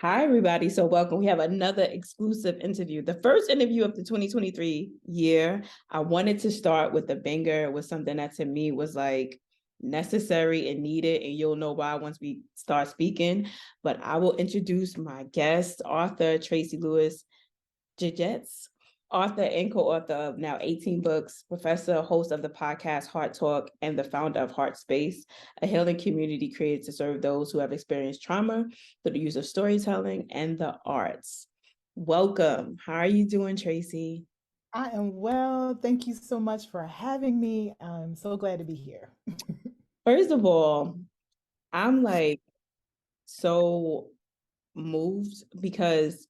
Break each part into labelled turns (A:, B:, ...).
A: Hi, everybody. So welcome. We have another exclusive interview. The first interview of the 2023 year. I wanted to start with a banger, with something that to me was like necessary and needed. And you'll know why once we start speaking. But I will introduce my guest, author Tracey Lewis-Giggetts, author and co-author of now 18 books, professor, host of the podcast Heart Talk, and the founder of Heart Space, a healing community created to serve those who have experienced trauma through the use of storytelling and the arts. Welcome. How are you doing, Tracey?
B: I am well. Thank you so much for having me. I'm so glad to be here.
A: First of all, I'm like so moved because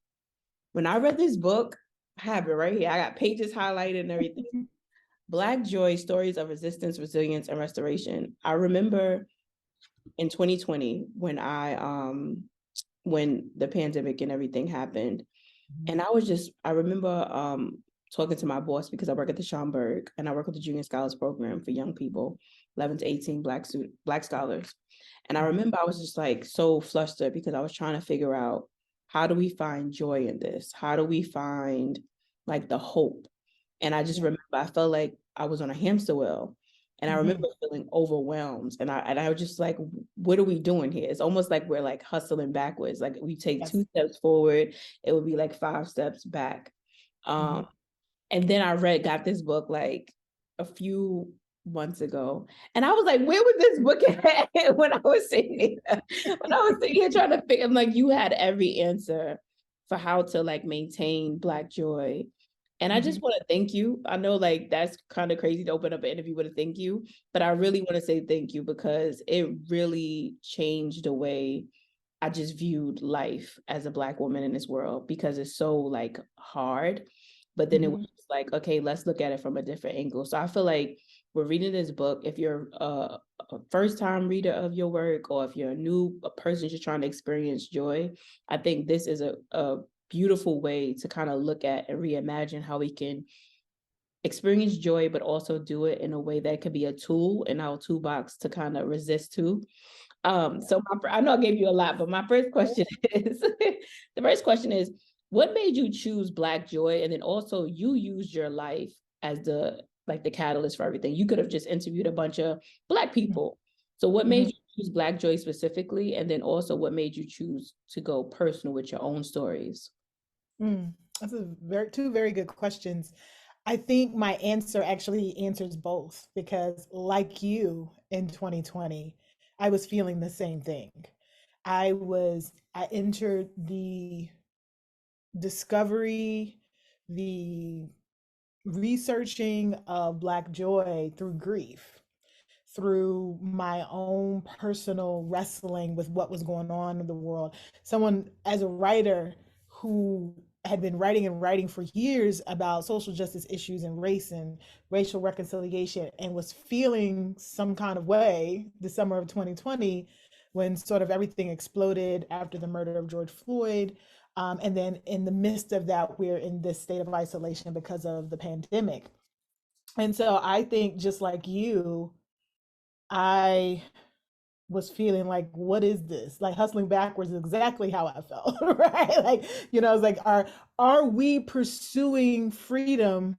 A: when I read this book, I have it right here. I got pages highlighted and everything. Black Joy, Stories of Resistance, Resilience, and Restoration. I remember in 2020 when the pandemic and everything happened. And I remember talking to my boss because I work at the Schomburg and I work with the Junior Scholars Program for young people, 11 to 18 Black scholars. And I remember I was just like so flustered because I was trying to figure out, how do we find joy in this? How do we find like the hope? And I just remember I felt like I was on a hamster wheel. And I remember feeling overwhelmed. And I was just like, what are we doing here? It's almost like we're like hustling backwards. Like we take
B: Yes.
A: 2 steps forward, it would be like 5 steps back.
B: Mhm.
A: And then got this book like a few months ago. And I was like, where was this book at when I was sitting here? When I was sitting here trying to figure, I'm like, you had every answer for how to like maintain Black joy. And I just
B: Mhm.
A: want to thank you. I know like that's kind of crazy to open up an interview with a thank you, but I really want to say thank you because it really changed the way I just viewed life as a Black woman in this world, because it's so like hard. But then it was
B: Mhm.
A: just like, okay, let's look at it from a different angle. So I feel like we're reading this book. If you're a first time reader of your work, or if you're a person just trying to experience joy, I think this is a beautiful way to kind of look at and reimagine how we can experience joy, but also do it in a way that could be a tool in our toolbox to kind of resist to. I know I gave you a lot, but my first question is the first question is, what made you choose Black joy? And then also you used your life as the catalyst for everything. You could have just interviewed a bunch of Black people. So what made
B: Mhm.
A: you choose Black joy specifically? And then also what made you choose to go personal with your own stories?
B: Mm. That's two very good questions. I think my answer actually answers both because, like you in 2020, I was feeling the same thing. I entered the discovery, the researching of Black joy through grief, through my own personal wrestling with what was going on in the world. Someone, as a writer who had been writing and writing for years about social justice issues and race and racial reconciliation, and was feeling some kind of way the summer of 2020 when sort of everything exploded after the murder of George Floyd. And then in the midst of that, we're in this state of isolation because of the pandemic. And so I think, just like you, I was feeling like, what is this? Like hustling backwards is exactly how I felt, right? Like, I was like, are we pursuing freedom?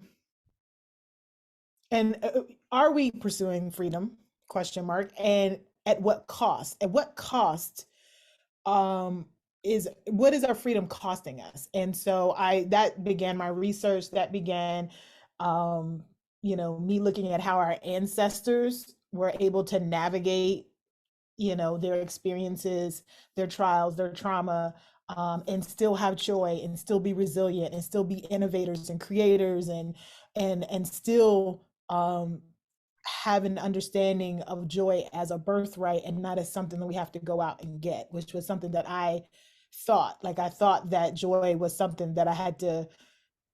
B: And are we pursuing freedom? Question mark. And at what cost? At what cost um is what is our freedom costing us? And so I that began my research, that began um me looking at how our ancestors were able to navigate their experiences, their trials, their trauma, and still have joy and still be resilient and still be innovators and creators and still have an understanding of joy as a birthright and not as something that we have to go out and get, which was something that I thought that joy was something that I had to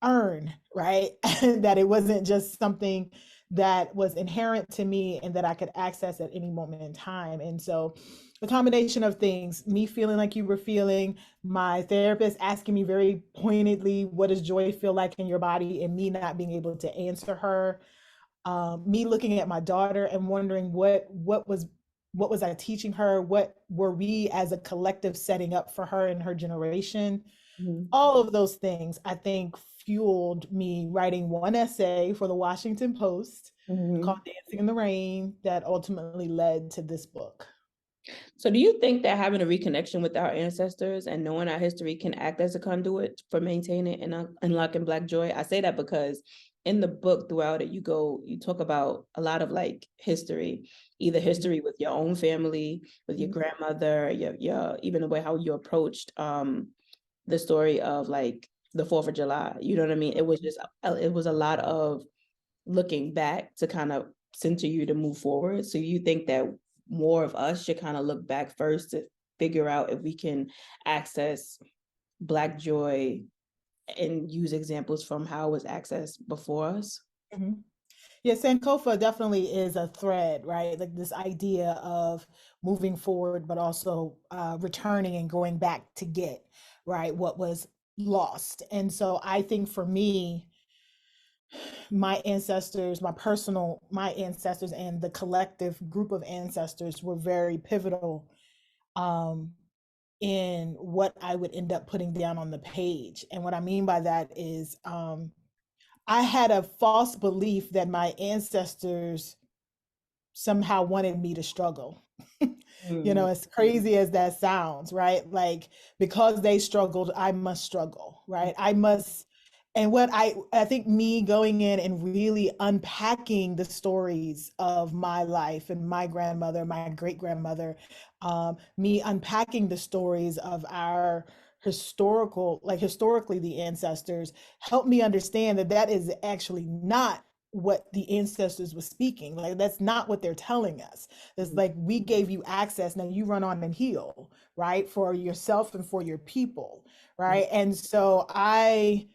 B: earn, right? That it wasn't just something that was inherent to me and that I could access at any moment in time. And so a combination of things, me feeling like you were feeling, my therapist asking me very pointedly, what does joy feel like in your body? And me not being able to answer her, me looking at my daughter and wondering what was what was I teaching her? What were we as a collective setting up for her and her generation?
A: Mhm.
B: All of those things, I think, fueled me writing one essay for the Washington Post called
A: Mhm.
B: Dancing in the Rain that ultimately led to this book.
A: So do you think that having a reconnection with our ancestors and knowing our history can act as a conduit for maintaining and unlocking Black joy? I say that because in the book throughout it, you talk about a lot of like history, either history with your own family, with your
B: Mhm.
A: grandmother, your even the way how you approached the story of like the 4th of July. You know what I mean? It was a lot of looking back to kind of center you to move forward. So you think that more of us should kind of look back first to figure out if we can access Black joy and use examples from how it was accessed before us?
B: Mhm. Yeah, Sankofa definitely is a thread, right? Like this idea of moving forward, but also returning and going back to get, right, what was lost. And so I think for me, my ancestors, my ancestors and the collective group of ancestors were very pivotal um, in what I would end up putting down on the page. And what I mean by that is I had a false belief that my ancestors somehow wanted me to struggle. You know,
A: Mm,
B: as crazy as that sounds, right? Like because they struggled, I must struggle, right? I must. And what I think me going in and really unpacking the stories of my life and my grandmother, my great grandmother, me unpacking the stories of our historically the ancestors helped me understand that that is actually not what the ancestors were speaking. Like that's not what they're telling us. It's
A: mm,
B: like we gave you access, now you run on and heal, right, for yourself and for your people,
A: mm,
B: right? And so I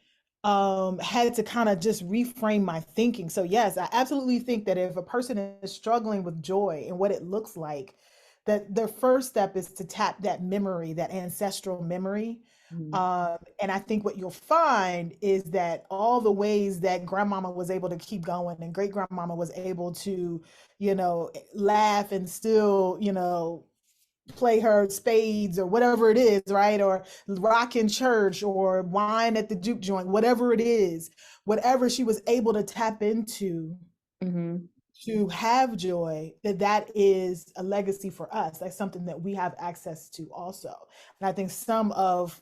B: had to kind of just reframe my thinking. So yes, I absolutely think that if a person is struggling with joy and what it looks like, that the first step is to tap that memory, that ancestral memory.
A: mm,
B: And I think what you'll find is that all the ways that grandmama was able to keep going and great grandmama was able to, laugh and still, play her spades or whatever it is, right? Or rock in church or wine at the juke joint, whatever it is, whatever she was able to tap into
A: mhm,
B: to have joy, that is a legacy for us. That's something that we have access to also. And I think some of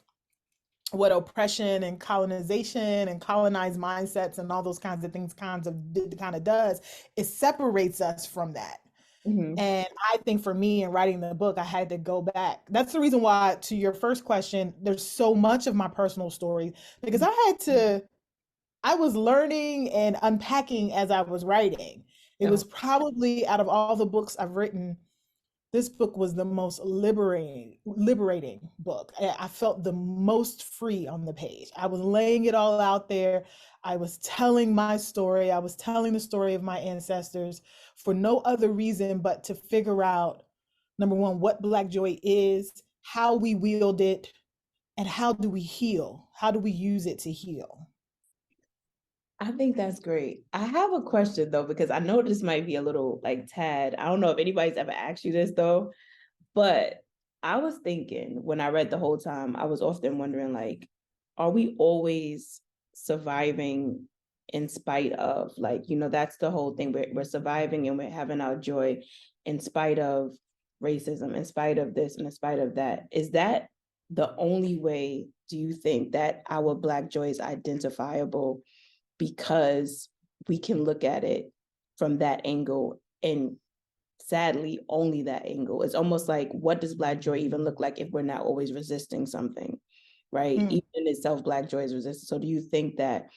B: what oppression and colonization and colonized mindsets and all those kinds of things kind of does, it separates us from that.
A: mhm,
B: And I think for me in writing the book, I had to go back. That's the reason why, to your first question, there's so much of my personal story because I was learning and unpacking as I was writing. It
A: oh,
B: was probably out of all the books I've written, this book was the most liberating book. I felt the most free on the page. I was laying it all out there. I was telling my story. I was telling the story of my ancestors for no other reason but to figure out, number one, what Black joy is, how we wield it, and how do we heal? How do we use it to heal?
A: I think that's great. I have a question though, because I know this might be a little like tad. I don't know if anybody's ever asked you this though, but I was thinking when I read the whole time, I was often wondering like, are we always surviving in spite of like, that's the whole thing. We're surviving and we're having our joy in spite of racism, in spite of this, and in spite of that. Is that the only way, do you think, that our Black joy is identifiable because we can look at it from that angle and sadly only that angle? It's almost like, what does Black joy even look like if we're not always resisting something, right?
B: Mm.
A: Even in itself, Black joy is resistance. So do you think that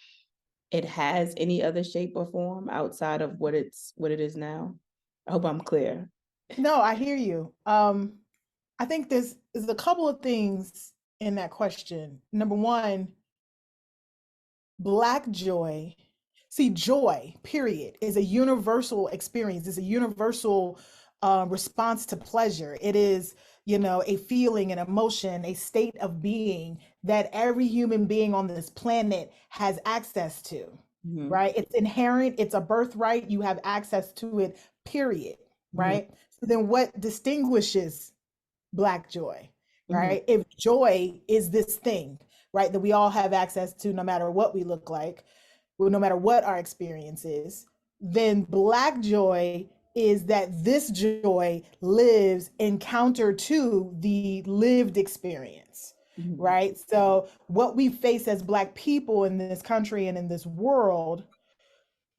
A: it has any other shape or form outside of what it is now? I hope I'm clear.
B: No, I hear you. I think there's a couple of things in that question. Number one, Black joy. See, joy, period, is a universal experience. It's a universal response to pleasure. It is, a feeling, an emotion, a state of being that every human being on this planet has access to,
A: Mm-hmm.
B: right? It's inherent, it's a birthright. You have access to it, period,
A: Mm-hmm.
B: right? then what distinguishes Black joy,
A: Mhm.
B: right? If joy is this thing, right, that we all have access to no matter what we look like, well, no matter what our experience is, then Black joy is that this joy lives in counter to the lived experience,
A: Mhm.
B: right? So, what we face as Black people in this country and in this world,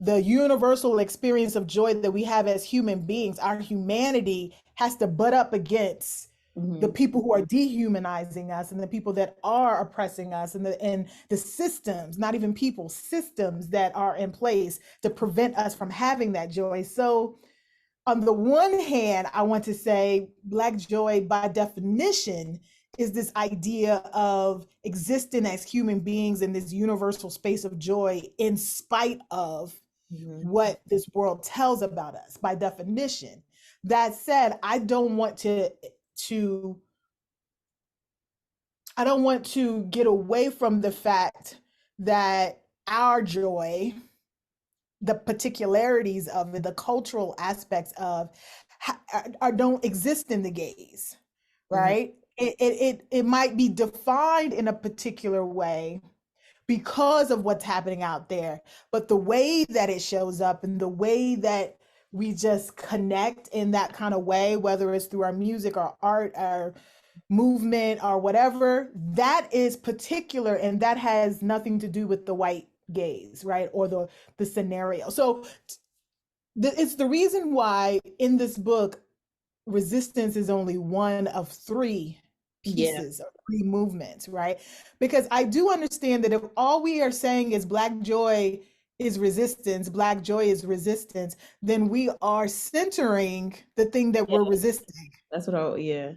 B: the universal experience of joy that we have as human beings, our humanity has to butt up against the
A: Mhm.
B: people who are dehumanizing us and the people that are oppressing us and the systems, not even people, systems that are in place to prevent us from having that joy. So on the one hand, I want to say Black joy, by definition, is this idea of existing as human beings in this universal space of joy in spite of
A: Mhm.
B: what this world tells about us by definition. That said, to I don't want to get away from the fact that our joy, the particularities of it, the cultural aspects of don't exist in the gaze,
A: Mhm.
B: right? It might be defined in a particular way because of what's happening out there, but the way that it shows up and the way that we just connect in that kind of way, whether it's through our music or art or movement or whatever, that is particular and that has nothing to do with the white gaze, right? Or the scenario. So it's the reason why in this book resistance is only one of three
A: Yeah.
B: pieces or three movements, right? Because I do understand that if all we are saying is Black joy is resistance, Black joy is resistance, then we are centering the thing that
A: Yeah.
B: we're resisting,
A: That's what I, yeah.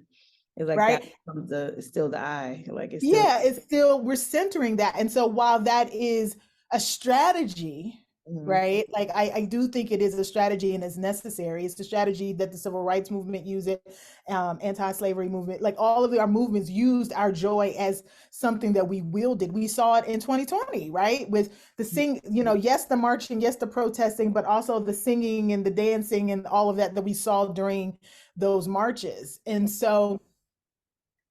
A: It's like that
B: right?
A: becomes the, it's still the I. Like it's still.
B: Yeah, it's still, we're centering that. And so while that is a strategy,
A: Mhm.
B: right? Like I do think it is a strategy and it's necessary. It's the strategy that the civil rights movement used it, anti-slavery movement, like all of our movements used our joy as something that we wielded. We saw it in 2020, right? With the sing, yes, the marching, yes, the protesting, but also the singing and the dancing and all of that that we saw during those marches. And so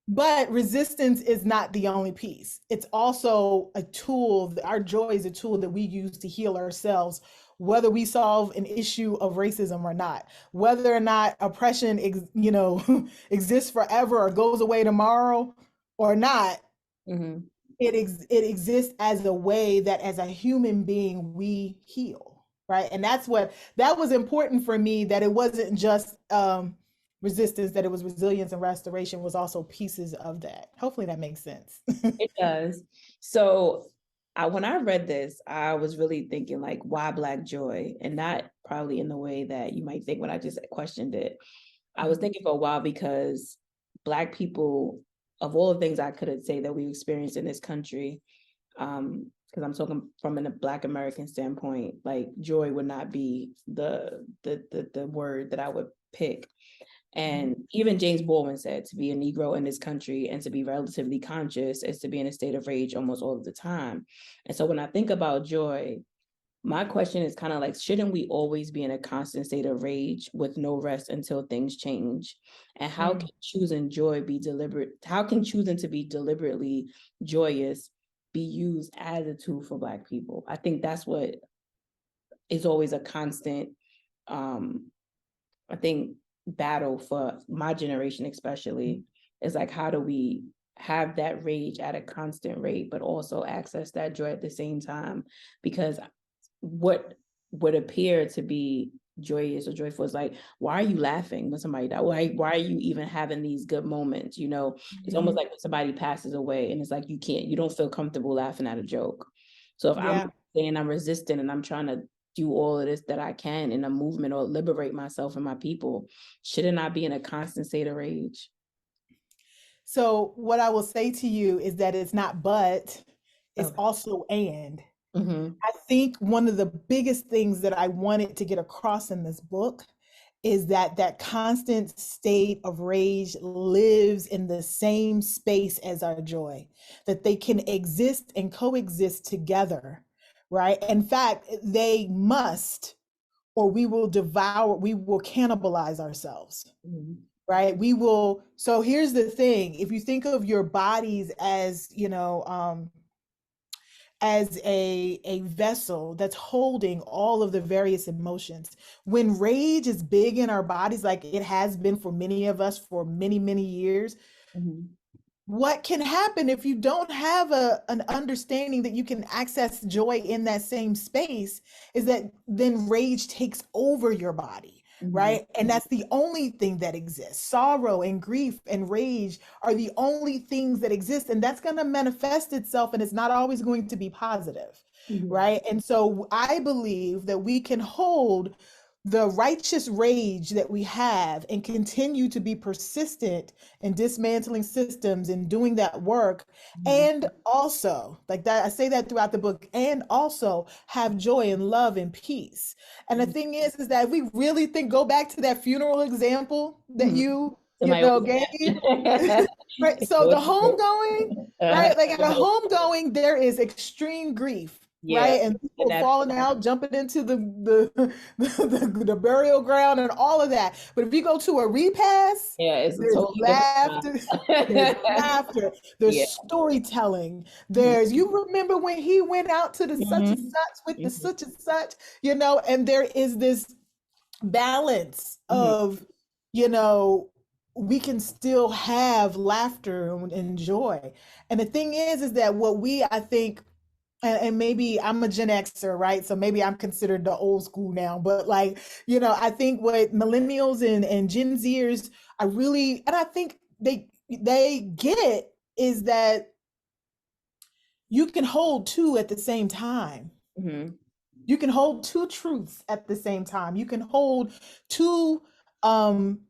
B: but resistance is not the only piece. It's also a tool. Our joy is a tool that we use to heal ourselves, whether we solve an issue of racism or not, whether or not oppression, exists forever or goes away tomorrow or not.
A: Mhm.
B: It exists as a way that, as a human being, we heal, right? And that was important for me. That it wasn't just resistance, that it was resilience and restoration was also pieces of that. Hopefully that makes sense.
A: It does. So when I read this, I was really thinking like, why Black joy? And not probably in the way that you might think when I just questioned it. I was thinking for a while because Black people, of all the things I could say that we experienced in this country, because I'm talking from a Black American standpoint, like joy would not be the word that I would pick. And even James Baldwin said to be a Negro in this country and to be relatively conscious is to be in a state of rage almost all of the time. And so when I think about joy, my question is kind of like, shouldn't we always be in a constant state of rage with no rest until things change? And how
B: Mm.
A: can choosing joy be deliberate? How can choosing to be deliberately joyous be used as a tool for Black people? I think that's what is always a constant, I think, battle for my generation, especially, is like, how do we have that rage at a constant rate, but also access that joy at the same time? Because what would appear to be joyous or joyful is like, why are you laughing when somebody died? Why are you even having these good moments? It's almost
B: Mhm.
A: like when somebody passes away and it's like you don't feel comfortable laughing at a joke. So if I'm
B: Yeah.
A: saying I'm resistant and I'm trying to do all of this that I can in a movement or liberate myself and my people, shouldn't I be in a constant state of rage?
B: So what I will say to you is that it's not but, it's
A: Okay.
B: also and.
A: Mm-hmm.
B: I think one of the biggest things that I wanted to get across in this book is that that constant state of rage lives in the same space as our joy, that they can exist and coexist together, right? In fact, they must, or we will devour, we will cannibalize ourselves.
A: Mm-hmm.
B: Right? We will. So here's the thing: if you think of your bodies as, as a vessel that's holding all of the various emotions, when rage is big in our bodies, like it has been for many of us for many, many years,
A: Mm-hmm.
B: what can happen if you don't have an understanding that you can access joy in that same space is that then rage takes over your body,
A: Mm-hmm.
B: right? And that's the only thing that exists. Sorrow and grief and rage are the only things that exist, and that's going to manifest itself, and it's not always going to be positive,
A: Mm-hmm.
B: right? And so I believe that we can hold the righteous rage that we have and continue to be persistent in dismantling systems and doing that work,
A: Mm-hmm.
B: and also like that, I say that throughout the book, and also have joy and love and peace. And the thing is that if we really think, go back to that funeral example that
A: Mm-hmm.
B: you
A: Somebody
B: know
A: always
B: gave,
A: that.
B: right? So the homegoing, right? Like at a homegoing, there is extreme grief,
A: Yeah,
B: right? And
A: and
B: people
A: that's
B: falling out, jumping into the burial ground and all of that. But if you go to a repast,
A: yeah, it's a
B: there's
A: totally different
B: laughter, there's
A: time.
B: laughter,
A: Yeah.
B: there's storytelling. There's, you remember when he went out to the such and
A: Mm-hmm.
B: such with the
A: Mm-hmm.
B: such and such, and there is this balance
A: Mm-hmm.
B: of, you know, we can still have laughter and joy. And the thing is that what we, I think, and maybe I'm a Gen Xer, right? So maybe I'm considered the old school now, but like, I think what millennials and Gen Zers, and I think they get is that you can hold two at the same time.
A: Mm-hmm.
B: You can hold two truths at the same time. You can hold two,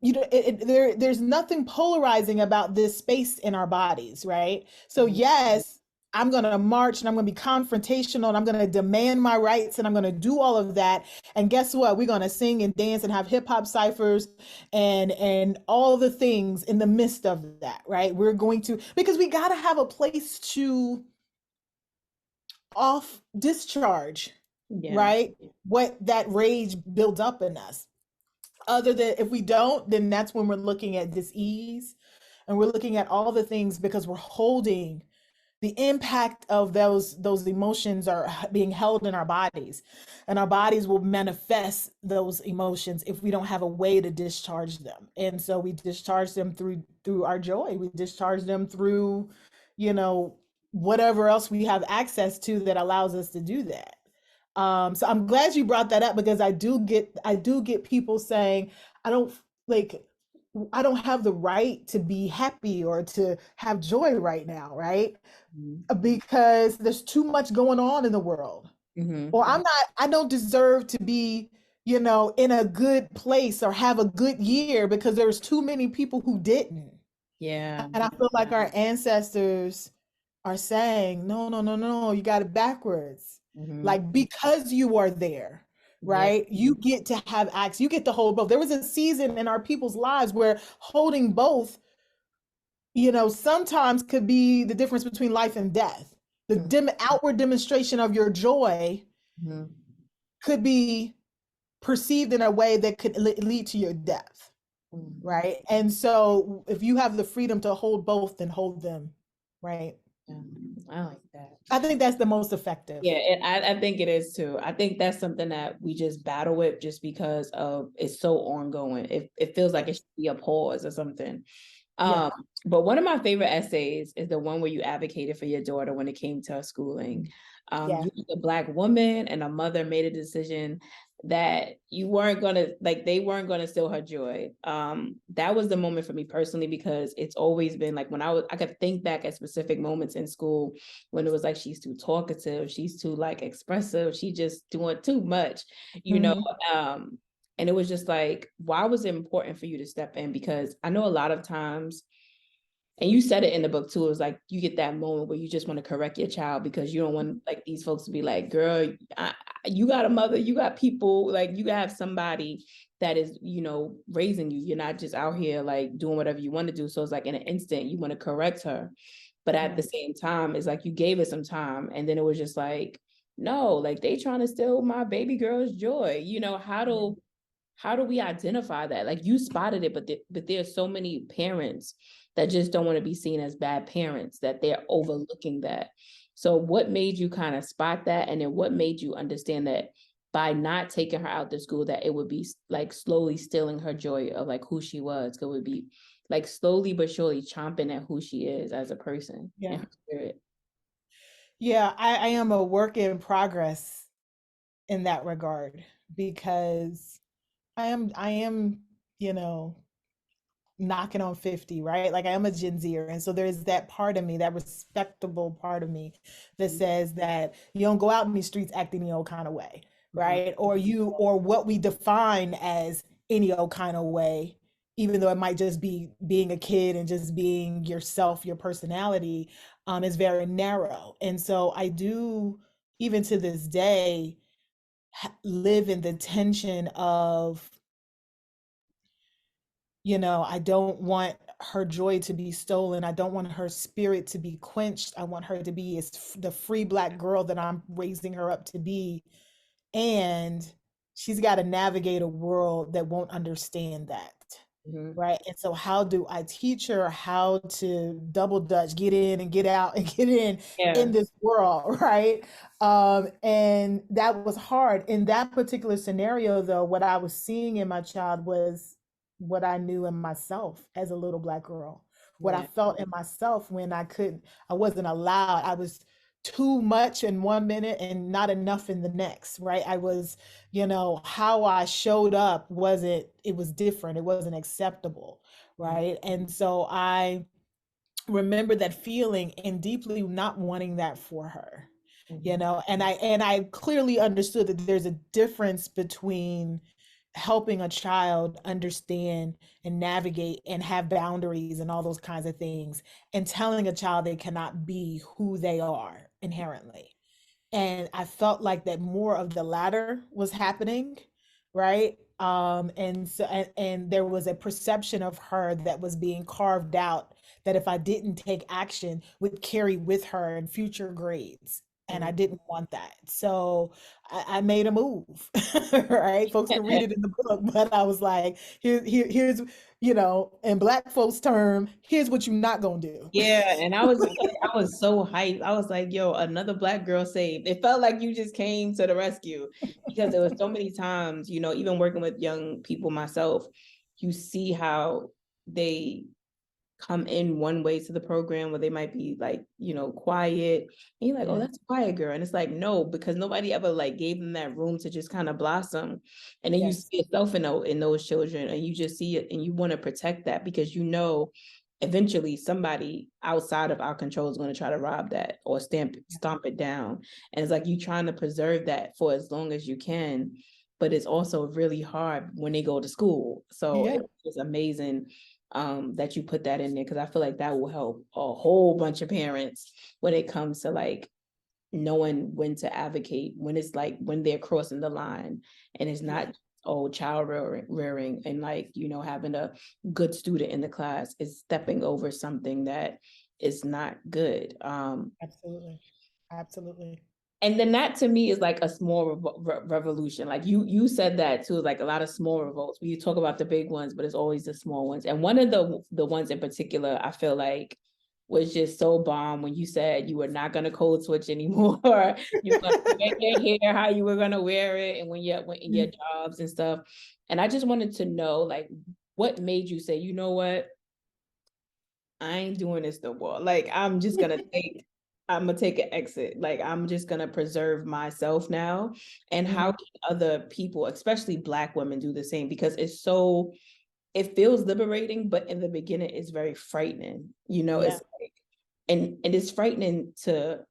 B: there's nothing polarizing about this space in our bodies, right? So
A: Mm-hmm.
B: yes, I'm going to march and I'm going to be confrontational and I'm going to demand my rights and I'm going to do all of that. And guess what? We're going to sing and dance and have hip hop ciphers and all the things in the midst of that, right? We're going to, because we got to have a place to off discharge,
A: Yeah.
B: right? What that rage builds up in us. Other than, if we don't, then that's when we're looking at dis-ease and we're looking at all the things because we're holding the impact of those emotions are being held in our bodies, and our bodies will manifest those emotions if we don't have a way to discharge them. And so we discharge them through our joy, we discharge them through, you know whatever else we have access to that allows us to do that. So I'm glad you brought that up, because I do get people saying, I don't like I don't have the right to be happy or to have joy right now, right? Because there's too much going on in the world.
A: Mm-hmm.
B: Or I don't deserve to be, in a good place or have a good year because there's too many people who didn't.
A: Yeah.
B: And I feel like our ancestors are saying, no, no, no, no, you got it backwards.
A: Mm-hmm.
B: Like, because you are there,
A: Yeah.
B: right? You get to have access, you get to hold both. There was a season in our people's lives where holding both, sometimes could be the difference between life and death. The outward demonstration of your joy
A: Mm-hmm.
B: could be perceived in a way that could lead to your death,
A: Mm-hmm.
B: right? And so if you have the freedom to hold both, then hold them, right?
A: Yeah. I like that.
B: I think that's the most effective.
A: Yeah, and I think it is too. I think that's something that we just battle with just because of it's so ongoing. It feels like it
B: Yes.
A: should be a pause or something.
B: Yeah.
A: But one of my favorite essays is the one where you advocated for your daughter when it came to her schooling.
B: Yeah.
A: You as a Black woman and a mother made a decision that you weren't gonna like they weren't gonna steal her joy. That was the moment for me personally, because it's always been like when I could think back at specific moments in school when it was like she's too talkative, she's too like expressive, she just doing too much, you know.
B: Mhm.
A: And it was just like, why was it important for you to step in? Because I know a lot of times, and you said it in the book too, it was like you get that moment where you just want to correct your child because you don't want like these folks to be like, girl, you got a mother, you got people, like you have somebody that is, raising you. You're not just out here like doing whatever you want to do. So it's like in an instant, you want to correct her. But at the same time, it's like you gave it some time. And then it was just like, no, like they trying to steal my baby girl's joy. How do we identify that? Like you spotted it, but there's so many parents that just don't want to be seen as bad parents, that they're overlooking that. So what made you kind of spot that? And then what made you understand that by not taking her out to school, that it would be like slowly stealing her joy of like who she was? It would be like slowly but surely chomping at who she is as a person and
B: Yeah.
A: her spirit.
B: Yeah, I am a work in progress in that regard because I am, you know, knocking on 50, right? Like I am a Gen Zer. And so there's that part of me, that respectable part of me that says that you don't go out in these streets acting any old kind of way,
A: Mhm.
B: right? Or what we define as any old kind of way, even though it might just be being a kid and just being yourself, your personality, is very narrow. And so I do, even to this day, live in the tension of, I don't want her joy to be stolen. I don't want her spirit to be quenched. I want her to be the free Black girl that I'm raising her up to be. And she's got to navigate a world that won't understand that.
A: Mhm.
B: Right. And so, how do I teach her how to double dutch, get in and get out and get in
A: Yeah.
B: this world? Right. And that was hard. In that particular scenario, though, what I was seeing in my child was what I knew in myself as a little Black girl, what I
A: Yeah.
B: felt in myself when I wasn't allowed. I was too much in 1 minute and not enough in the next, right? I was, how I showed up it was different. It wasn't acceptable, right? And so I remember that feeling and deeply not wanting that for her,
A: Mhm.
B: and I clearly understood that there's a difference between helping a child understand and navigate and have boundaries and all those kinds of things, and telling a child they cannot be who they are inherently. And I felt like that more of the latter was happening, right? And there was a perception of her that was being carved out, that if I didn't take action would carry with her in future grades. And I
A: Mhm.
B: didn't want that. So I made a move, right? Folks can read it in the book, but I was like, here's, in Black folks' term, here's what you're not gonna do.
A: Yeah, and I was just like, I was so hyped. I was like, yo, another Black girl saved. It felt like you just came to the rescue, because there was so many times, even working with young people myself, you see how they come in one way to the program where they might be like, quiet. And you're like, oh,
B: Yeah,
A: that's a quiet girl. And it's like, no, because nobody ever like gave them that room to just kind of blossom. And then you
B: yes,
A: see yourself in those children, and you just see it and you want to protect that, because eventually somebody outside of our control is going to try to rob that or stomp it down. And it's like you trying to preserve that for as long as you can, but it's also really hard when they go to school. So
B: yeah,
A: it's just amazing that you put that in there, because I feel like that will help a whole bunch of parents when it comes to like knowing when to advocate, when it's like when they're crossing the line, and it's
B: yeah,
A: not child rearing and like having a good student in the class is stepping over something that is not good.
B: absolutely, absolutely.
A: And then that to me is like a small revolution. Like you said that too, like a lot of small revolts. You talk about the big ones, but it's always the small ones. And one of the ones in particular, I feel like was just so bomb when you said you were not going to code switch anymore. You were going to wear your hair how you were going to wear it, and when you're in your jobs and stuff. And I just wanted to know, like, what made you say, you know what, I ain't doing this no more. Like, I'm gonna take an exit. Like, I'm just gonna preserve myself now. And how
B: Mhm.
A: can other people, especially Black women, do the same? Because it feels liberating, but in the beginning, it's very frightening.
B: Yeah,
A: It's like, and it's frightening to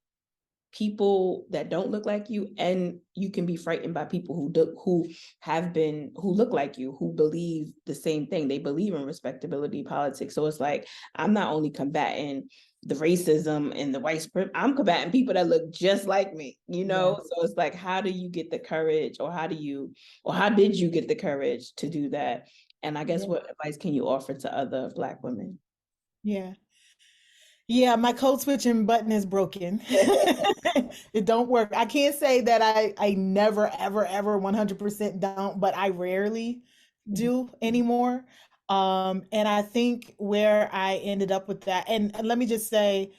A: people that don't look like you, and you can be frightened by people who look like you, who believe the same thing. They believe in respectability politics. So it's like, I'm not only combating the racism and the white supremacy, I'm combating people that look just like me.
B: yeah,
A: So it's like, how do you get the courage, or how did you get the courage to do that? And I guess,
B: yeah,
A: what advice can you offer to other Black women?
B: yeah. Yeah, my code switching button is broken. It don't work. I can't say that I never ever 100% don't, but I rarely
A: Mhm.
B: do anymore. And I think where I ended up with that, and let me just say,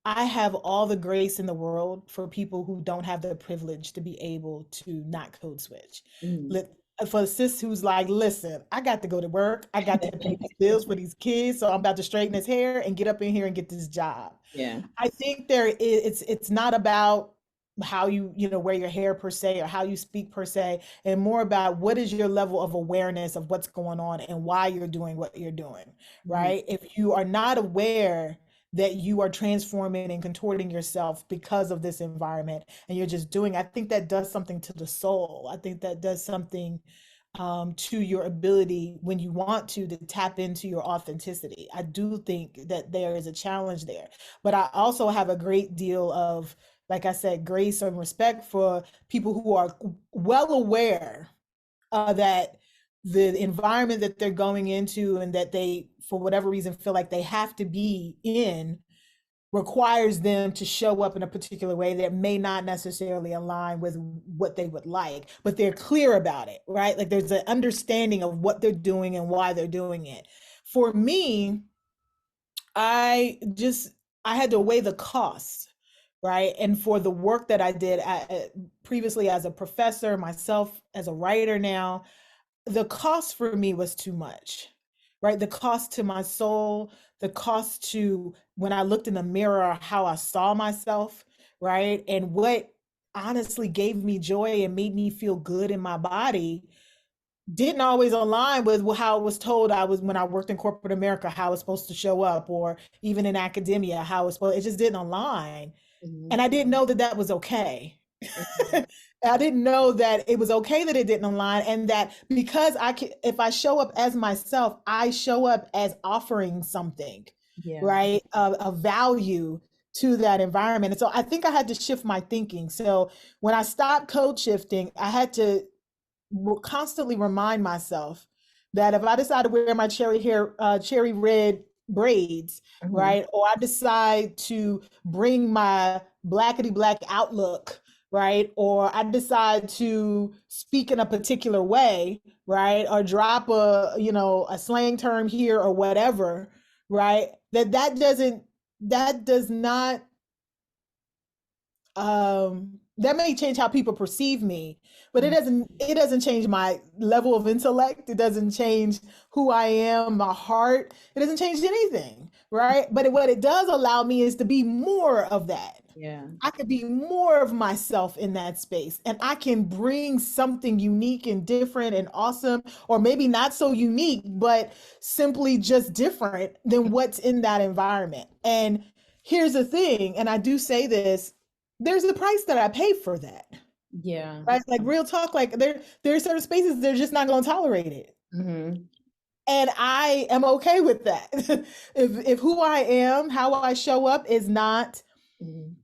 B: I have all the grace in the world for people who don't have the privilege to be able to not code switch.
A: Mhm.
B: Let, for the sis who's like, listen, I got to go to work, I got to pay these bills for these kids, so I'm about to straighten his hair and get up in here and get this job.
A: Yeah.
B: I think there is, it's not about how you know wear your hair per se or how you speak per se, and more about what is your level of awareness of what's going on and why you're doing what you're doing,
A: Mhm.
B: right? If you are not aware that you are transforming and contorting yourself because of this environment and you're just doing, I think that does something to the soul. I think that does something to your ability when you want to tap into your authenticity. I do think that there is a challenge there, but I also have a great deal of, like I said, grace and respect for people who are well aware that the environment that they're going into and that they, for whatever reason, feel like they have to be in requires them to show up in a particular way that may not necessarily align with what they would like, but they're clear about it, right? Like there's an understanding of what they're doing and why they're doing it. For me, I just I had to weigh the costs, right? And for the work that I did previously as a professor, myself as a writer now, the cost for me was too much, right? The cost to my soul, the cost to when I looked in the mirror, how I saw myself, right? And what honestly gave me joy and made me feel good in my body didn't always align with how I was told I was when I worked in corporate America, how I was supposed to show up, or even in academia, how it was supposed, it just didn't align. And
A: Mhm.
B: I didn't know that that was okay.
A: Mhm.
B: I didn't know that it was okay that it didn't align, and that because I can, if I show up as myself, I show up as offering something,
A: Yeah.
B: right, a value to that environment. And so I think I had to shift my thinking. So when I stopped code shifting, I had to constantly remind myself that if I decide to wear my cherry red braids,
A: Mhm.
B: right, or I decide to bring my blackety black outlook, right, or I decide to speak in a particular way, right, or drop a slang term here or whatever, right, that does not that may change how people perceive me, but
A: Mhm.
B: it doesn't change my level of intellect, it doesn't change who I am, my heart, it doesn't change anything, right? But what it does allow me is to be more of that.
A: Yeah.
B: I could be more of myself in that space, and I can bring something unique and different and awesome, or maybe not so unique but simply just different than what's in that environment. And here's the thing, and I do say this, there's a price that I pay for that,
A: Yeah.
B: right? Like real talk, like there are certain spaces they're just not going to tolerate it,
A: Mhm.
B: and I am okay with that. If who I am, how I show up is not,
A: Mhm.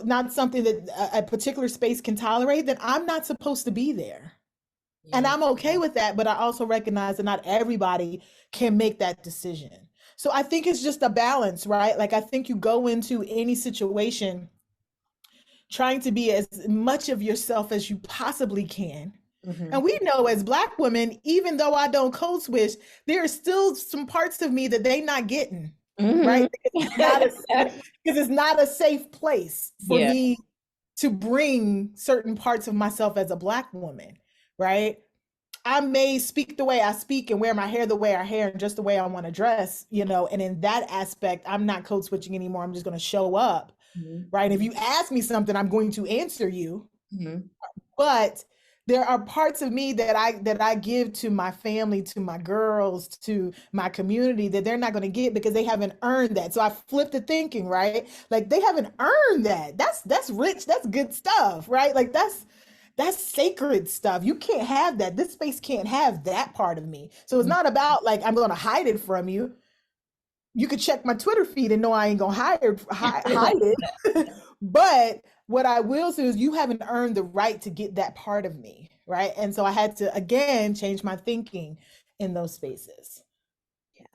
B: not something that a particular space can tolerate, then I'm not supposed to be there. And
A: Yeah.
B: I'm okay with that, but I also recognize that not everybody can make that decision. So I think it's just a balance, right? Like I think you go into any situation trying to be as much of yourself as you possibly can. And
A: Mhm.
B: we know as Black women, even though I don't code switch, there are still some parts of me that they not getting, right?
A: Mhm.
B: Because it's not a safe place for
A: Yeah.
B: me to bring certain parts of myself as a Black woman, right? I may speak the way I speak and wear my hair the way I hair and just the way I want to dress, and in that aspect, I'm not code switching anymore. I'm just going to show up,
A: Mhm.
B: right? If you ask me something, I'm going to answer you,
A: Mhm.
B: but there are parts of me that I give to my family, to my girls, to my community that they're not going to get because they haven't earned that. So I flip the thinking, right? Like they haven't earned that. That's rich, that's good stuff, right? Like that's sacred stuff. You can't have that. This space can't have that part of me. So it's
A: Mhm.
B: not about like I'm going to hide it from you. You could check my Twitter feed and know I ain't gonna hide it. But what I will say is you haven't earned the right to get that part of me, right? And so I had to again change my thinking in those spaces.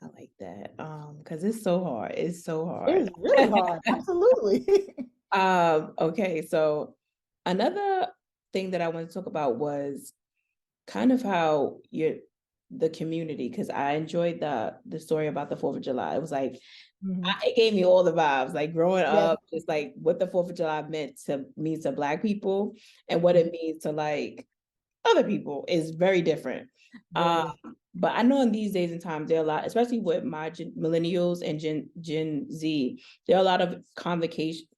A: I like that. Because it's so hard. It's so
B: It
A: hard.
B: is really hard. Absolutely.
A: Okay, so another thing that I want to talk about was kind of how the community, because I enjoyed the story about the 4th of July. It was like it gave me all the vibes, like growing
B: Yeah.
A: up, just like what the 4th of July meant to me, to Black people, and what it means to like other people is very different.
B: Very.
A: But I know in these days and times, there are a lot, especially with my millennials and Gen Z, there are a lot of conversations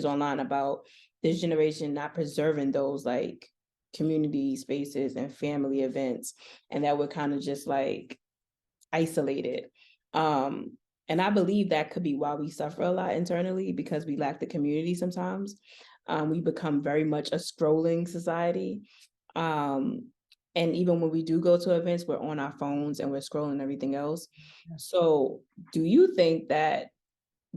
A: online about this generation not preserving those like community spaces and family events, and that we're kind of just like isolated. Um, and I believe that could be why we suffer a lot internally, because we lack the community sometimes. We become very much a scrolling society. And even when we do go to events, we're on our phones and we're scrolling everything else. So do you think that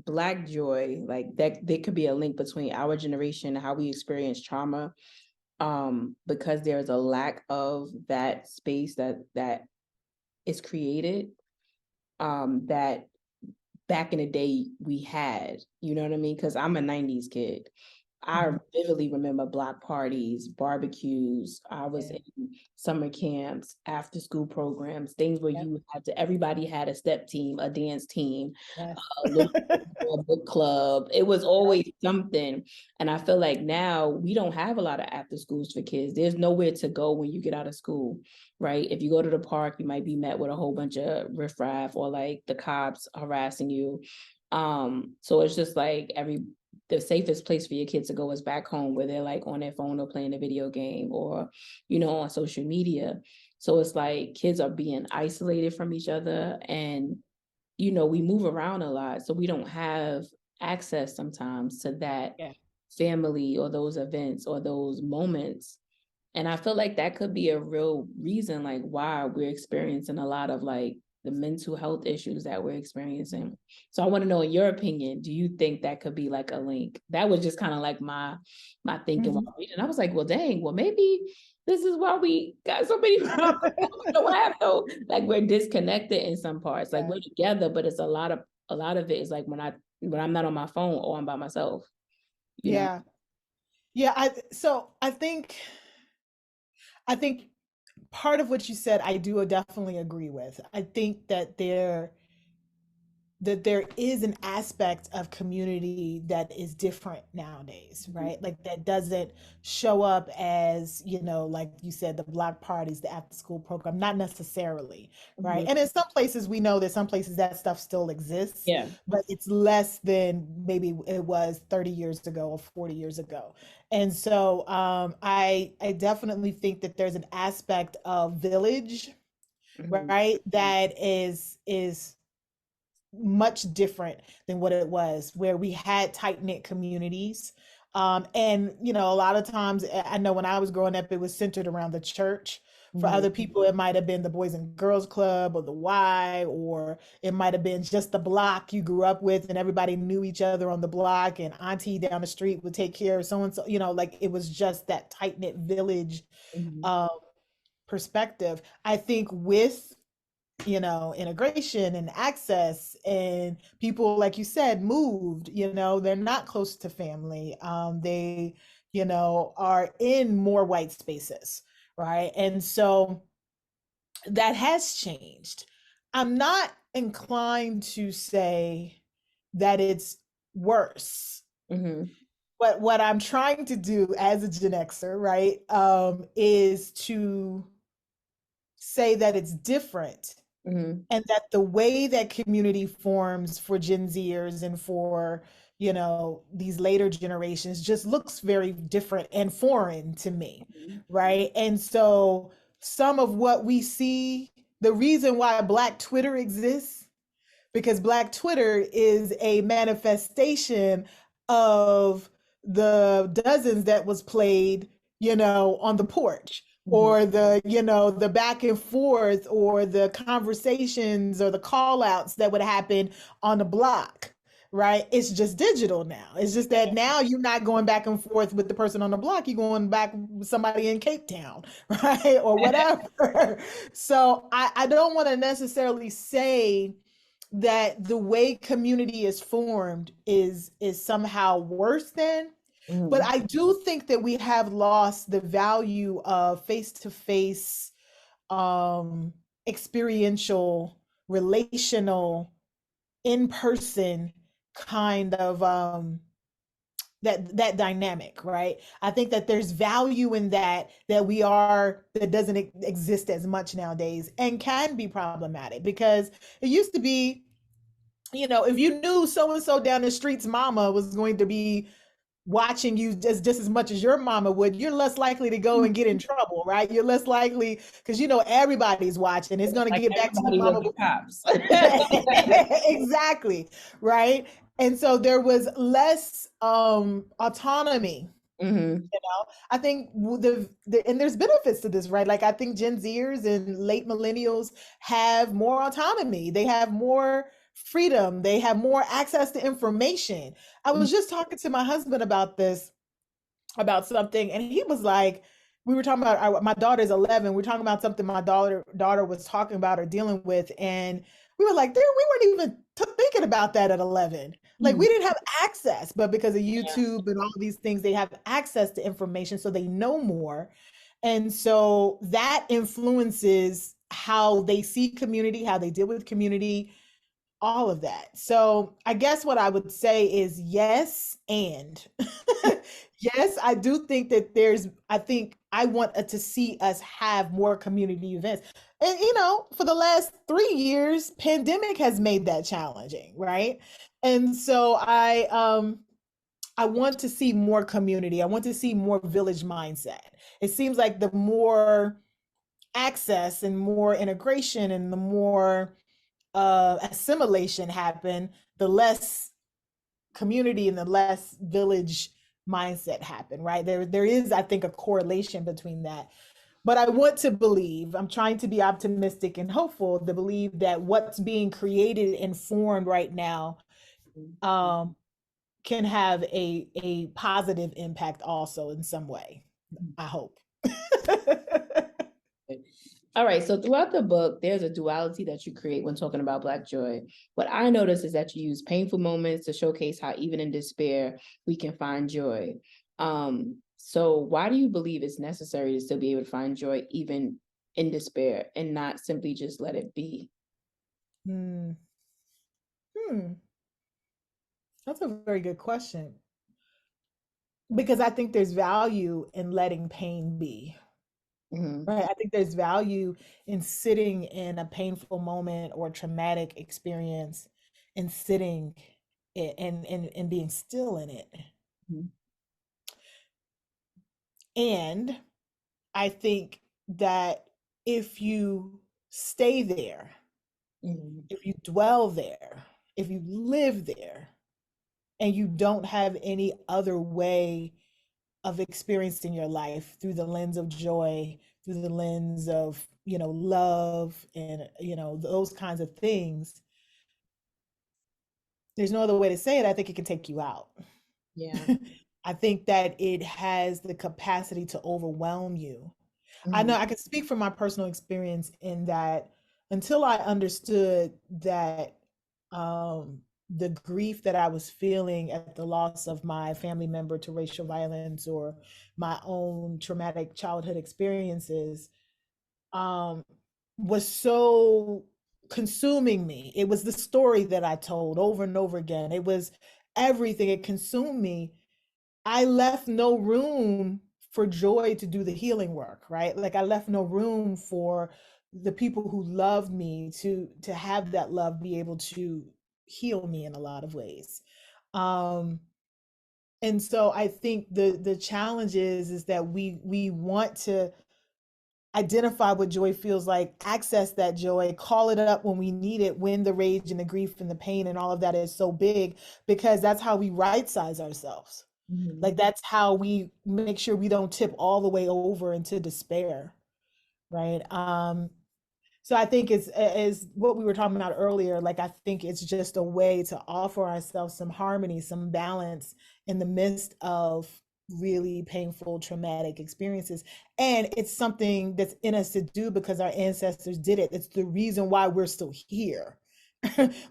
A: Black joy, like that there could be a link between our generation and how we experience trauma, because there's a lack of that space that is created, that back in the day we had, you know what I mean? Because I'm a 90s kid. I vividly remember block parties, barbecues. I was in summer camps, after school programs, things where you had to, everybody had a step team, a dance team,
B: Yes.
A: a little book club. It was always something. And I feel like now we don't have a lot of after schools for kids. There's nowhere to go when you get out of school, right? If you go to the park, you might be met with a whole bunch of riffraff or like the cops harassing you. So it's just like the safest place for your kids to go is back home, where they're like on their phone or playing a video game or, on social media. So it's like kids are being isolated from each other, and we move around a lot, so we don't have access sometimes to that family or those events or those moments. And I feel like that could be a real reason, like, why we're experiencing a lot of like the mental health issues that we're experiencing. So I want to know, in your opinion, do you think that could be like a link? That was just kind of like my thinking while reading. I was like, well, dang, well, maybe this is why we got so many problems. Though. Like, we're disconnected in some parts. Like, we're together, but it's a lot of it is like when I'm not on my phone or I'm by myself. You know?
B: Yeah. I think part of what you said, I do definitely agree with. I think that there is an aspect of community that is different nowadays, right? Like that doesn't show up as, like you said, the block parties, the after school program, not necessarily, right? And in some places, we know that some places that stuff still exists,
A: Yeah.
B: but it's less than maybe it was 30 years ago or 40 years ago. And so I definitely think that there's an aspect of village, right? That is much different than what it was, where we had tight knit communities. And a lot of times, I know when I was growing up, it was centered around the church. For other people, it might have been the Boys and Girls Club or the Y, or it might have been just the block you grew up with and everybody knew each other on the block, and auntie down the street would take care of so and so, like it was just that tight knit village perspective. I think with integration and access, and people, like you said, moved, they're not close to family. They, are in more white spaces, right? And so that has changed. I'm not inclined to say that it's worse. But what I'm trying to do as a Gen Xer, right, is to say that it's different, and that the way that community forms for Gen Zers and for these later generations just looks very different and foreign to me, right? And so some of what we see, the reason why Black Twitter exists, because Black Twitter is a manifestation of the dozens that was played, on the porch, or the back and forth, or the conversations or the call outs that would happen on the block, right? It's just digital now. It's just that now you're not going back and forth with the person on the block. You're going back with somebody in Cape Town, right? Or whatever. So I don't want to necessarily say that the way community is formed is somehow worse than, but
A: Mhm.
B: I do think that we have lost the value of face-to-face, experiential, relational, in person kind of, that dynamic, right? I think that there's value in that doesn't exist as much nowadays, and can be problematic, because it used to be, if you knew so and so down the street's mama was going to be watching you just as much as your mama would, you're less likely to go and get in trouble, right? You're less likely, because everybody's watching. It's going to
A: Like
B: get back to your
A: everybody was
B: mama.
A: the cops.
B: Exactly, right? And so there was less autonomy.
A: Hmm.
B: I think and there's benefits to this, right? Like, I think Gen Zers and late millennials have more autonomy. They have more freedom. They have more access to information. I was just talking to my husband about this, about something, and he was like, we were talking about my daughter's 11. We're talking about something my daughter was talking about or dealing with, and we were like, there, we weren't even thinking about that at 11. Like,
A: Mhm.
B: we didn't have access, but because of
A: Yeah.
B: YouTube and all of these things, they have access to information, so they know more. And so that influences how they see community, how they deal with community, all of that. So I guess what I would say is yes, and yes, I do think that I think I want to see us have more community events. And for the last 3 years, pandemic has made that challenging, right? And so I want to see more community. I want to see more village mindset. It seems like the more access and more integration and the more assimilation happen, the less community and the less village mindset happen, right? There is, I think, a correlation between that. But I want to believe, I'm trying to be optimistic and hopeful to believe that what's being created and formed right now, um, can have a positive impact also in some way. I hope.
A: All right, so throughout the book, there's a duality that you create when talking about Black joy. What I notice is that you use painful moments to showcase how even in despair, we can find joy. So why do you believe it's necessary to still be able to find joy even in despair and not simply just let it be?
B: Hmm. Hmm. That's a very good question, because I think there's value in letting pain be.
A: Mm-hmm.
B: Right. I think there's value in sitting in a painful moment or traumatic experience, and sitting and being still in it. And I think that if you stay there,
A: Mm-hmm.
B: if you dwell there, if you live there, and you don't have any other way of experiencing your life through the lens of joy, through the lens of, love, and, those kinds of things, there's no other way to say it. I think it can take you out.
A: Yeah.
B: I think that it has the capacity to overwhelm you. I
A: Mm-hmm.
B: know I can speak from my personal experience in that, until I understood that, the grief that I was feeling at the loss of my family member to racial violence, or my own traumatic childhood experiences, um, was so consuming me. It was the story that I told over and over again. It was everything. It consumed me. I left no room for joy to do the healing work, right? Like, I left no room for the people who loved me to have that love be able to heal me in a lot of ways. Um, and so I think the challenge is that we want to identify what joy feels like, access that joy, call it up when we need it, when the rage and the grief and the pain and all of that is so big, because that's how we right size ourselves.
A: Mm-hmm.
B: Like, that's how we make sure we don't tip all the way over into despair, right? So I think it's is what we were talking about earlier. Like, I think it's just a way to offer ourselves some harmony, some balance in the midst of really painful, traumatic experiences. And it's something that's in us to do because our ancestors did it. It's the reason why we're still here,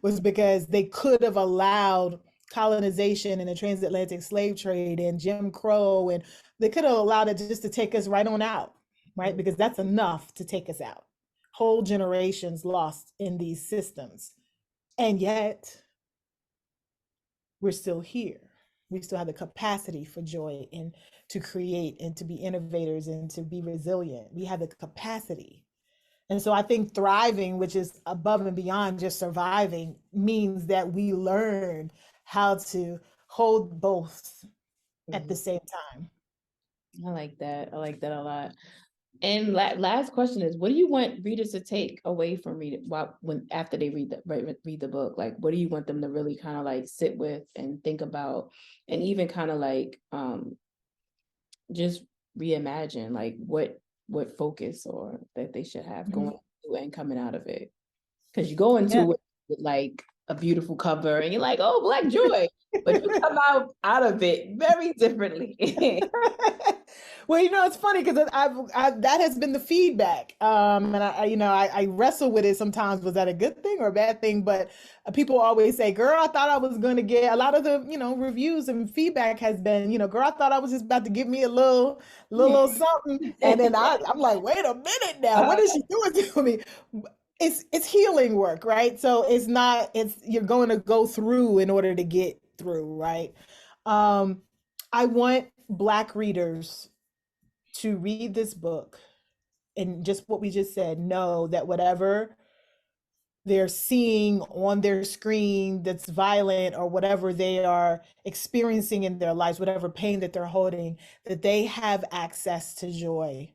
B: was because they could have allowed colonization and the transatlantic slave trade and Jim Crow, and they could have allowed it just to take us right on out, right? Because that's enough to take us out. Whole generations lost in these systems. And yet we're still here. We still have the capacity for joy and to create and to be innovators and to be resilient. We have the capacity. And so I think thriving, which is above and beyond just surviving, means that we learn how to hold both at the same time.
A: I like that. I like that a lot. And last question is, what do you want readers to take away from reading when after they read the book? Like, what do you want them to really kind of like sit with and think about, and even kind of like just reimagine like what focus or that they should have going into and coming out of it? Because you go into it with like a beautiful cover and you're like, oh, Black joy, but you come out of it very differently.
B: Well, it's funny because I've that has been the feedback, and I wrestle with it sometimes. Was that a good thing or a bad thing? But people always say, "Girl, I thought I was going to get a lot of the reviews and feedback has been, girl, I thought I was just about to give me a little something," and then I'm like, "Wait a minute now, what is she doing to me?" It's healing work, right? So it's you're going to go through in order to get through, right? I want Black readers to read this book and just what we just said, know that whatever they're seeing on their screen that's violent or whatever they are experiencing in their lives, whatever pain that they're holding, that they have access to joy,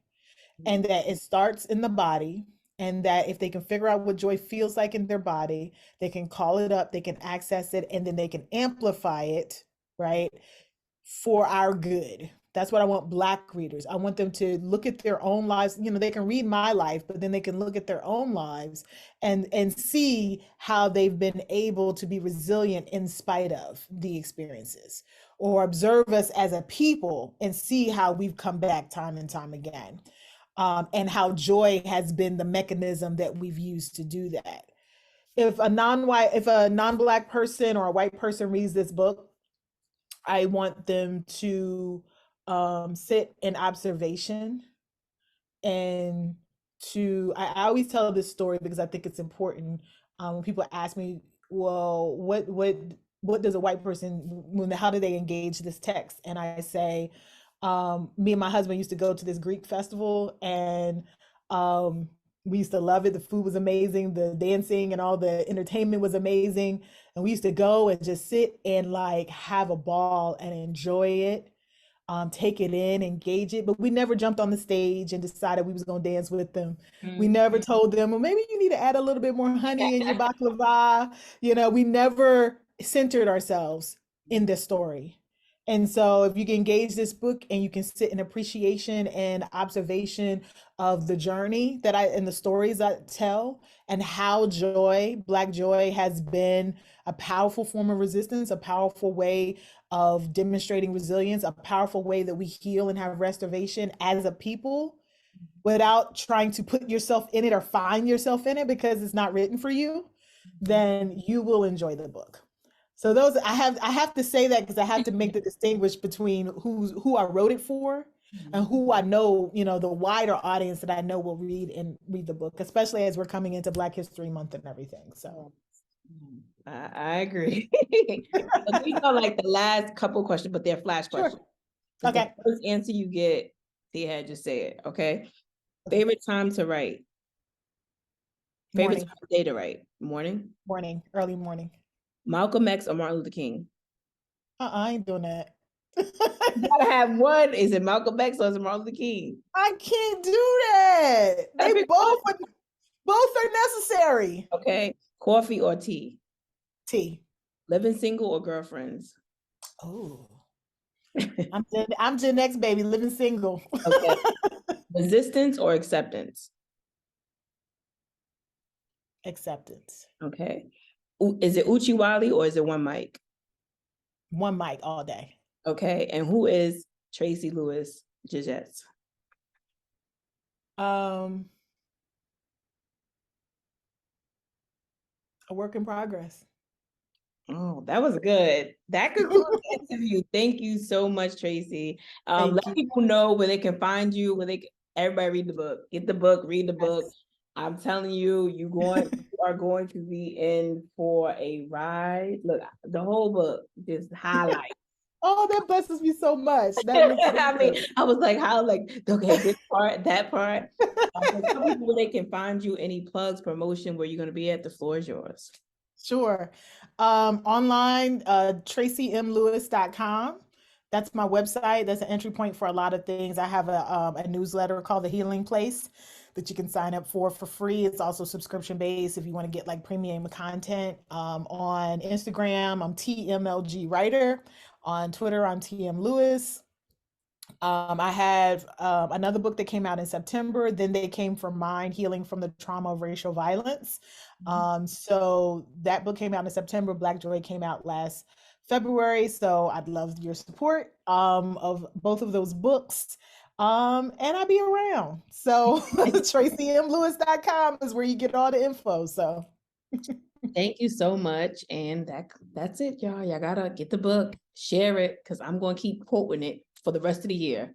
B: and that it starts in the body, and that if they can figure out what joy feels like in their body, they can call it up, they can access it, and then they can amplify it, right, for our good. That's what I want Black readers. I want them to look at their own lives. They can read my life, but then they can look at their own lives and see how they've been able to be resilient in spite of the experiences, or observe us as a people and see how we've come back time and time again, and how joy has been the mechanism that we've used to do that. If a non-Black person or a white person reads this book, I want them to sit in observation, and I always tell this story because I think it's important. When people ask me, well, what does a white person, how do they engage this text? And I say, me and my husband used to go to this Greek festival, and we used to love it. The food was amazing, the dancing and all the entertainment was amazing. And we used to go and just sit and like have a ball and enjoy it, take it in, engage it. But we never jumped on the stage and decided we was gonna dance with them. We never told them, well, maybe you need to add a little bit more honey in your baklava. We never centered ourselves in this story. And so if you can engage this book and you can sit in appreciation and observation of the journey and the stories I tell, and how Black joy has been a powerful form of resistance, a powerful way of demonstrating resilience, a powerful way that we heal and have restoration as a people, without trying to put yourself in it or find yourself in it because it's not written for you, then you will enjoy the book. So those I have to say that because I have to make the distinguish between who I wrote it for and who I know, the wider audience that I know will read the book, especially as we're coming into Black History Month and everything. So
A: I agree. So these are like the last couple questions, but they're flash questions.
B: Sure. Okay.
A: The first answer you get, just say it. Okay. Favorite time to write? Favorite time of day to write? Morning?
B: Morning. Early morning.
A: Malcolm X or Martin Luther King?
B: I ain't doing that.
A: You gotta have one. Is it Malcolm X or is it Martin Luther King?
B: I can't do that. They both are necessary.
A: Okay. Coffee or tea?
B: Tea.
A: Living single or girlfriends?
B: Oh, I'm Gen X, baby, living single.
A: Okay. Resistance or acceptance?
B: Acceptance.
A: Okay. Is it Uchiwali or is it one mic?
B: One mic all day.
A: Okay. And who is Tracey Lewis-Giggetts?
B: A work in progress.
A: Oh, that was good. That concludes the interview. Thank you so much, Tracey. Let
B: Thank you.
A: people know where they can find you, everybody read the book. Get the book, read the book. I'm telling you, you are going to be in for a ride. Look, the whole book just highlight.
B: Oh, that blesses me so much. That makes me
A: I mean, I was like, how, like, okay, this part, that part. So tell people where they can find you, any plugs, promotion, where you're going to be at. The floor is yours.
B: Sure. Online, traceymlewis.com. That's my website. That's an entry point for a lot of things. I have a newsletter called The Healing Place that you can sign up for free. It's also subscription based if you want to get like premium content. On Instagram, I'm TMLG Writer. On Twitter, I'm TM Lewis. I have another book that came out in September. Then they came from mine, Healing from the Trauma of Racial Violence. So that book came out in September. Black Joy came out last February. So I'd love your support of both of those books. And I'll be around. So TraceyMLewis.com is where you get all the info. So
A: thank you so much. And that's it, y'all. Y'all gotta get the book, share it, because I'm gonna keep quoting it for the rest of the year.